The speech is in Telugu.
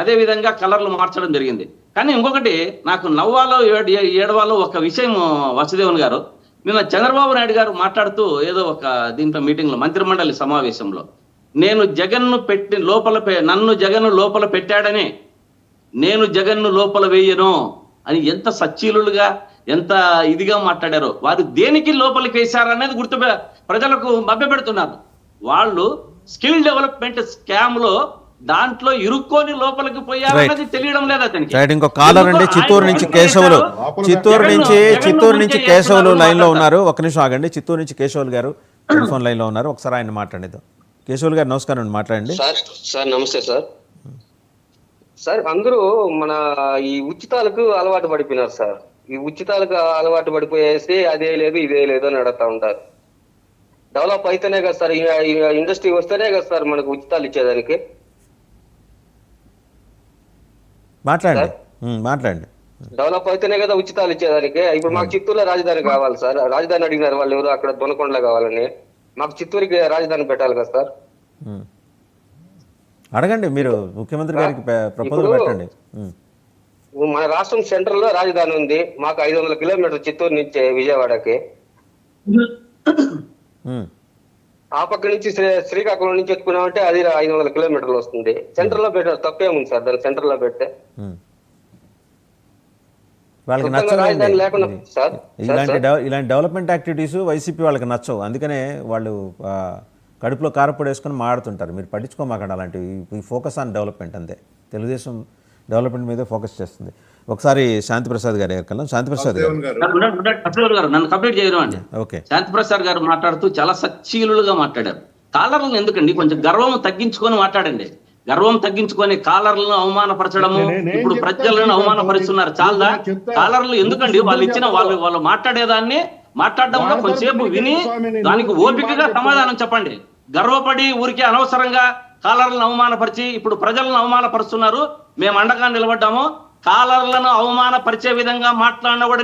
అదే విధంగా కలర్లు మార్చడం జరిగింది. కానీ ఇంకొకటి నాకు నవ్వాలో ఏడవాలో ఒక విషయం వసుదేవన్ గారు, నిన్న చంద్రబాబు నాయుడు గారు మాట్లాడుతూ ఏదో ఒక దీంట్లో మీటింగ్ లో మంత్రిమండలి సమావేశంలో నేను జగన్ను పెట్టి నన్ను జగన్ లోపల పెట్టాడని నేను జగన్ను లోపల వేయను అని ఎంత సచ్చీలుగా ఎంత ఇదిగా మాట్లాడారో. వారు దేనికి లోపలికి వేశారనేది ప్రజలకు మభ్యపెడుతున్నారు. వాళ్ళు స్కిల్ డెవలప్మెంట్ స్కామ్ లో దాంట్లో ఇరుక్కొని లోపలికి పోయారన్నది తెలియడం లేదు అతనికి. ఇంకో కాలర్ అండి, చిత్తూరు నుంచి కేశవులు లైన్ లో ఉన్నారు. ఒక నిమిషం ఆగండి. చిత్తూరు నుంచి కేశవులు గారు టెలిఫోన్ లైన్ లో ఉన్నారు. ఒకసారి ఆయన మాట్లాడేద్దాం. కేశవులు గారు నమస్కారం అండి, మాట్లాడండి. సార్ నమస్తే సార్. సార్ అందరూ మన ఈ ఉచితాలకు అలవాటు పడిపోయినారు సార్. ఈ ఉచితాలకు అలవాటు పడిపోయేసి అదే లేదు ఇదే లేదు అని అడుగుతా ఉంటారు. డెవలప్ అయితేనే కదా సార్, ఇండస్ట్రీ వస్తేనే కదా సార్ మనకు ఉచితాలు ఇచ్చేదానికి. మాట్లాడండి. డెవలప్ అయితేనే కదా ఉచితాలు ఇచ్చేదానికి. ఇప్పుడు మాకు చిత్తూరులో రాజధాని కావాలి సార్. రాజధాని అడిగినారు వాళ్ళు ఎవరు, అక్కడ దొనకొండలో కావాలని. మాకు చిత్తూరుకి రాజధాని పెట్టాలి కదా సార్. అడగండి, మీరు ముఖ్యమంత్రి గారికి ప్రపోజల్ పెట్టండి. మన రాష్ట్రం సెంట్రల్ లో రాజధాని ఉంది. మాకు 500 కిలోమీటర్లు చిత్తూరు నుంచి విజయవాడకి. ఆ పక్క నుంచి శ్రీకాకుళం నుంచి ఎత్తుకున్నామంటే అది 500 కిలోమీటర్లు వస్తుంది. సెంటర్ లో పెట్టారు, తప్పేముంది సార్ దాన్ని సెంటర్ లో పెడితే? వాళ్ళకి నచ్చలేదు ఇలాంటి డెవలప్మెంట్ యాక్టివిటీస్. వైసీపీ వాళ్ళకి నచ్చవు, అందుకనే వాళ్ళు కడుపులో కారపొడి వేసుకొని మాడుతుంటారు. మీరు పట్టించుకోమాకండి అలాంటివి. ఫోకస్ ఆన్ డెవలప్మెంట్ అంతే. తెలుగుదేశం డెవలప్మెంట్ మీదే ఫోకస్ చేస్తుంది. ఒకసారి శాంతి ప్రసాద్ గారు ఎక్కడం. శాంతి ప్రసాద్ గారు నన్ను కంప్లీట్ చేయడం అండి. ఓకే. శాంతి ప్రసాద్ గారు మాట్లాడుతూ చాలా సచ్చీలుగా మాట్లాడారు. కాలర్లను ఎందుకండి, కొంచెం గర్వం తగ్గించుకొని మాట్లాడండి. గర్వం తగ్గించుకొని కాలర్లను అవమానపరచడము, ఇప్పుడు ప్రజలను అవమానపరుస్తున్నారు. చాలా కాలర్లు ఎందుకండి, వాళ్ళు ఇచ్చిన వాళ్ళు మాట్లాడేదాన్ని మాట్లాడడంలో కొంచెంసేపు విని దానికి ఓపికగా సమాధానం చెప్పండి. గర్వపడి ఊరికే అనవసరంగా కాలర్లను అవమానపరిచి ఇప్పుడు ప్రజలను అవమానపరుస్తున్నారు. మేము అండగా నిలబడ్డాము. కాలర్లను అవమానపరిచే విధంగా మాట్లాడినా కూడా